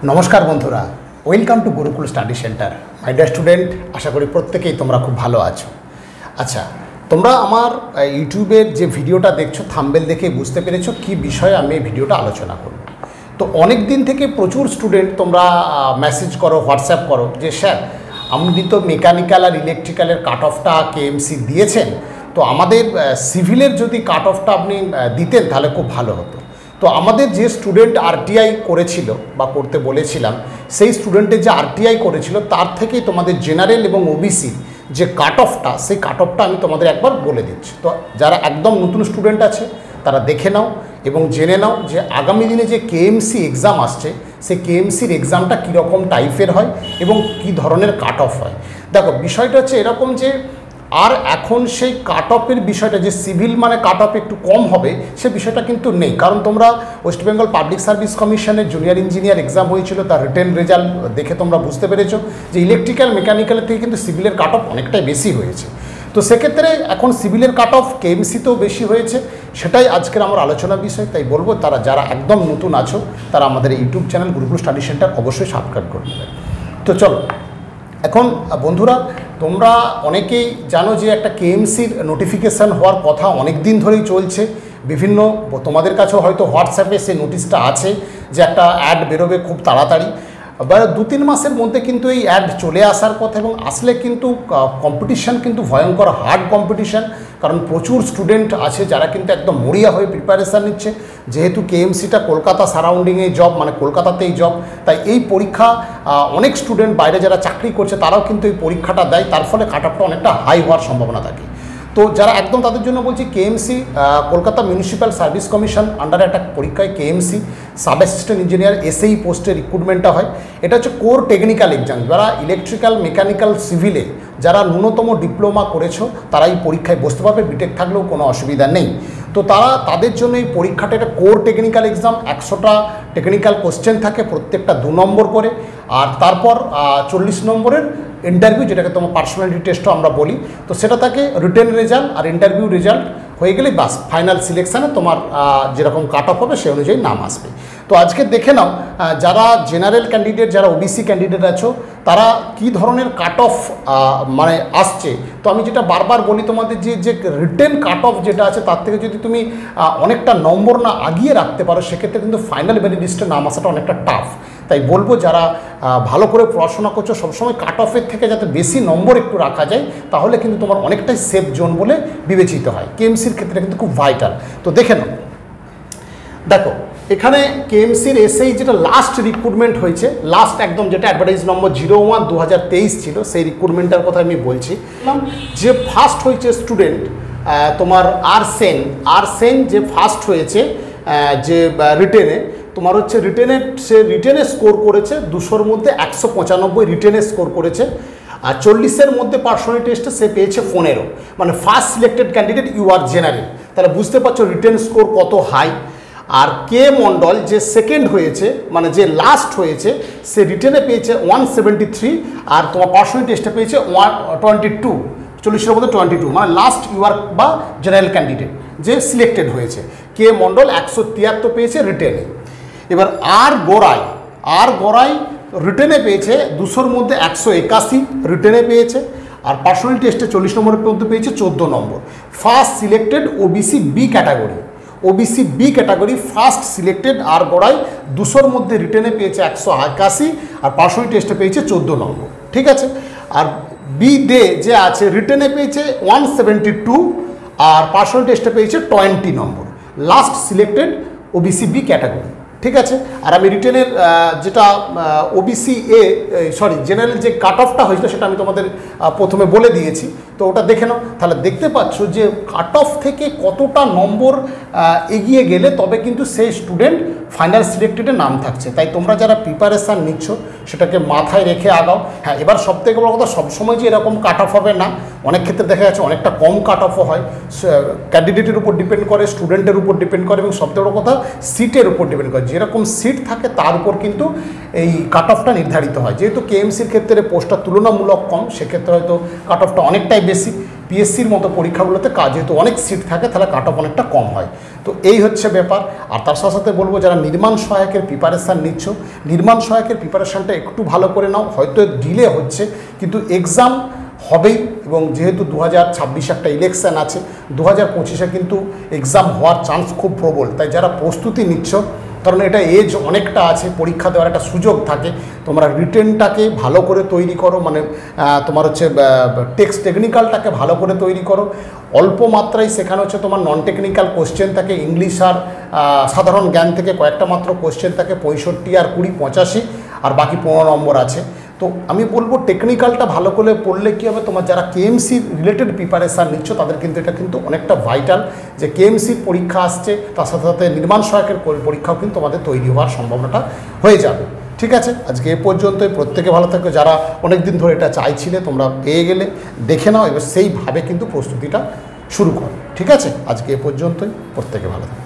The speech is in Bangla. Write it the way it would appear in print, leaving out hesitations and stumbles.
नमस्कार बंधुरा welcome to Gurukul study centre my dear student आशा करी प्रत्येकेई तोमरा खूब भालो आछो। अच्छा तोमरा आमार यूट्यूबेर जे भिडियोटा देखछो थाम्बनेल देखे बुझते पेरेछो कि विषये आमि भिडियोटा आलोचना करब। तो अनेक दिन थेके प्रचुर स्टूडेंट तोमरा मेसेज करो व्हाट्सঅ্যাপ करो जे स्যার আপনি তো মেকানিক্যাল আর ইলেকট্রিক্যালের কাট অফটা কেএমসি দিয়েছেন, তো আমাদের সিভিলের যদি কাট অফটা আপনি দিতেন তাহলে খুব ভালো হতো। তো আমাদের যে স্টুডেন্ট আরটিআই করেছিল বা করতে বলেছিলাম সেই স্টুডেন্টের যে আরটিআই করেছিল তার থেকেই তোমাদের জেনারেল এবং ওবিসি যে কাট অফটা সেই কাট অফটা আমি তোমাদের একবার বলে দিচ্ছি। তো যারা একদম নতুন স্টুডেন্ট আছে তারা দেখে নাও এবং জেনে নাও যে আগামী দিনে যে কেএমসি এক্সাম আসছে সেই কেএমসির এক্সামটা কীরকম টাইপের হয় এবং কী ধরনের কাট অফ হয়। দেখো বিষয়টা হচ্ছে এরকম যে আর এখন সেই কাট অফের বিষয়টা যে সিভিল মানে কাট অফ একটু কম হবে সে বিষয়টা কিন্তু নেই, কারণ তোমরা ওয়েস্ট বেঙ্গল পাবলিক সার্ভিস কমিশনের জুনিয়র ইঞ্জিনিয়ার এক্সাম হয়েছিল, তার রিটেন রেজাল্ট দেখে তোমরা বুঝতে পেরেছো যে ইলেকট্রিক্যাল মেকানিক্যালের থেকে কিন্তু সিভিলের কাট অফ অনেকটাই বেশি হয়েছে। তো সেক্ষেত্রে এখন সিভিলের কাট অফ কেএমসিতেও বেশি হয়েছে, সেটাই আজকের আমার আলোচনা বিষয়। তাই বলবো তারা যারা একদম নতুন আছো তারা আমাদের YouTube channel Gurukul study centre অবশ্যই সাবস্ক্রাইব করে নেবে। তো চলো এখন বন্ধুরা তোমরা অনেকেই জানো যে একটা কেএমসির নোটিফিকেশান হওয়ার কথা অনেক দিন ধরেই চলছে, বিভিন্ন তোমাদের কাছেও হয়তো হোয়াটসঅ্যাপে সেই নোটিশটা আছে যে একটা অ্যাড বেরোবে খুব তাড়াতাড়ি, বা 2-3 মাসের মধ্যে কিন্তু এই অ্যাড চলে আসার কথা এবং আসলে কিন্তু কম্পিটিশান কিন্তু ভয়ঙ্কর হার্ড কম্পিটিশান, কারণ প্রচুর স্টুডেন্ট আছে যারা কিন্তু একদম মরিয়া হয়ে প্রিপারেশান নিচ্ছে। যেহেতু কেএমসিটা কলকাতা সারাউন্ডিংয়ে জব মানে কলকাতাতেই জব, তাই এই পরীক্ষা অনেক স্টুডেন্ট বাইরে যারা চাকরি করছে তারাও কিন্তু এই পরীক্ষাটা দেয়, তার ফলে কাট অফটা অনেকটা হাই হওয়ার সম্ভাবনা থাকে। তো যারা একদম তাদের জন্য বলছি KMC Kolkata municipal service commission আন্ডারে একটা পরীক্ষায় KMC sub assistant engineer SAE পোস্টে রিক্রুটমেন্টটা হয়। এটা হচ্ছে কোর টেকনিক্যাল এক্সাম, যারা ইলেকট্রিক্যাল মেকানিক্যাল সিভিলে যারা ন্যূনতম ডিপ্লোমা করেছো তারা এই পরীক্ষায় বসতে পারবে, বিটেক থাকলেও কোনো অসুবিধা নেই। তো তাদের জন্য এই পরীক্ষাটা একটা কোর টেকনিক্যাল এক্সাম, 100টা টেকনিক্যাল কোশ্চেন থাকে, প্রত্যেকটা 2 নম্বর করে, আর তারপর 40 নম্বরের ইন্টারভিউ, যেটাকে তোমার পার্সোনালিটি টেস্টও আমরা বলি। তো সেটা থাকে রিটেন রেজাল্ট আর ইন্টারভিউ রেজাল্ট হয়ে গেলেই বাস ফাইনাল সিলেকশানে তোমার যেরকম কাট অফ হবে সেই অনুযায়ী নাম আসবে। তো আজকে দেখে নাও যারা জেনারেল ক্যান্ডিডেট যারা ওবিসি ক্যান্ডিডেট আছো তারা কি ধরনের কাট অফ মানে আসছে। তো আমি যেটা বারবার বলি তোমাদের যে রিটেন কাট অফ যেটা আছে তার থেকে যদি তুমি অনেকটা নম্বর না আগিয়ে রাখতে পারো সেক্ষেত্রে কিন্তু ফাইনাল মেরিট লিস্টে নাম আসাটা অনেকটা টাফ। তাই বলবো যারা ভালো করে পড়াশোনা করছো সবসময় কাট অফের থেকে যাতে বেশি নম্বর একটু রাখা যায় তাহলে কিন্তু তোমার অনেকটাই সেফ জোন বলে বিবেচিত হয়, কেএমসির ক্ষেত্রে কিন্তু খুব ভাইটাল। তো দেখে নাও, দেখো এখানে কেএমসির এসএই যেটা লাস্ট রিক্রুটমেন্ট হয়েছে, লাস্ট একদম যেটা অ্যাডভার্টাইজ নম্বর 01/2023 ছিল সেই রিক্রুটমেন্টের কথা আমি বলছি। যে ফার্স্ট হয়েছে স্টুডেন্ট তোমার আর সেন যে ফার্স্ট হয়েছে যে রিটেনে তোমার হচ্ছে রিটেনে স্কোর করেছে 200-র মধ্যে 195 রিটেনে স্কোর করেছে, আর 40-এর মধ্যে পার্সোনাল টেস্টে সে পেয়েছে 15, মানে first selected candidate U R general. তাহলে বুঝতে পারছো রিটেন স্কোর কত হাই। আর কে মণ্ডল যে সেকেন্ড হয়েছে মানে যে লাস্ট হয়েছে সে রিটেনে পেয়েছে 173 আর তোমার পার্সোনাল টেস্টে পেয়েছে 122, 40-এর মধ্যে 22, মানে লাস্ট ইউআর বা জেনারেল ক্যান্ডিডেট যে সিলেক্টেড হয়েছে। কে মণ্ডল 173 পেয়েছে রিটেনে। এবার আর গড়াই রিটেনে পেয়েছে 200-র মধ্যে 181 রিটেনে পেয়েছে, আর পার্সোনাল টেস্টে 40 নম্বরের পর্যন্ত পেয়েছে 14 নম্বর। First selected OBC B category first selected আর গড়াই 200-র মধ্যে রিটেনে পেয়েছে 181 আর পার্সোনাল টেস্টে পেয়েছে 14 নম্বর, ঠিক আছে। আর বি দে যে আছে রিটেনে পেয়েছে 172 আর পার্সোনাল টেস্টে পেয়েছে 20 নম্বর, last selected OBC B category, ঠিক আছে। আর আমি রিটেনের যেটা ওবিসি জেনারেল যে কাট অফটা হয়েছিল সেটা আমি তোমাদের প্রথমে বলে দিয়েছি, তো ওটা দেখে নাও। তাহলে দেখতে পাচ্ছ যে কাট অফ থেকে কতটা নম্বর এগিয়ে গেলে তবে কিন্তু সেই স্টুডেন্ট ফাইনাল সিলেক্টেডে নাম থাকছে। তাই তোমরা যারা প্রিপারেশান নিচ্ছ সেটাকে মাথায় রেখে আগাও। হ্যাঁ, এবার সবথেকে বড় কথা সবসময় যে এরকম কাট অফ হবে না, অনেক ক্ষেত্রে দেখা যাচ্ছে অনেকটা কম কাট অফও হয়, ক্যান্ডিডেটের উপর ডিপেন্ড করে, স্টুডেন্টের উপর ডিপেন্ড করে এবং সবথেকে বড় কথা সিটের উপর ডিপেন্ড করে। যেরকম সিট থাকে তার উপর কিন্তু এই কাট অফটা নির্ধারিত হয়। যেহেতু কেএমসির ক্ষেত্রে পোস্টটা তুলনামূলক কম সেক্ষেত্রে হয়তো কাট অফটা অনেকটাই বেশি। পিএসসির মতো পরীক্ষাগুলোতে যেহেতু অনেক সিট থাকে তাহলে কাট অফ অনেকটা কম হয়। তো এই হচ্ছে ব্যাপার। আর তার সাথে সাথে বলবো যারা নির্মাণ সহায়কের প্রিপারেশান নিচ্ছ, নির্মাণ সহায়কের প্রিপারেশানটা একটু ভালো করে নাও। হয়তো ডিলে হচ্ছে কিন্তু এক্সাম হবেই, এবং যেহেতু 2026 একটা ইলেকশান আছে, 2025-এ কিন্তু এক্সাম হওয়ার চান্স খুব প্রবল। তাই যারা প্রস্তুতি নিচ্ছ, কারণ এটা এজ অনেকটা আছে, পরীক্ষা দেওয়ার একটা সুযোগ থাকে, তোমরা রিটেনটাকে ভালো করে তৈরি করো, মানে তোমার হচ্ছে টেকনিক্যালটাকে ভালো করে তৈরি করো। অল্প মাত্রায় সেখানে হচ্ছে তোমার নন টেকনিক্যাল কোশ্চেন থাকে, ইংলিশ আর সাধারণ জ্ঞান থেকে কয়েকটা মাত্র কোশ্চেন থাকে, 65 আর 20 85, আর বাকি 15 নম্বর আছে। তো আমি বলবো টেকনিক্যালটা ভালো করে পড়লে কী হবে, তোমার যারা কেএমসি রিলেটেড প্রিপারেশান নিচ্ছ তাদের কিন্তু এটা কিন্তু অনেকটা ভাইটাল, যে কেএমসির পরীক্ষা আসছে, তার সাথে সাথে নির্মাণ সহায়কের পরীক্ষাও কিন্তু তোমাদের তৈরি হওয়ার সম্ভাবনাটা হয়ে যাবে। ঠিক আছে, আজকে এ পর্যন্তই। প্রত্যেকে ভালো থাকো। যারা অনেক দিন ধরে এটা চাইছিলে তোমরা পেয়ে গেলে, দেখে নাও, এবার সেইভাবে কিন্তু প্রস্তুতিটা শুরু করো। ঠিক আছে, আজকে এ পর্যন্তই। প্রত্যেকে ভালো থাকো।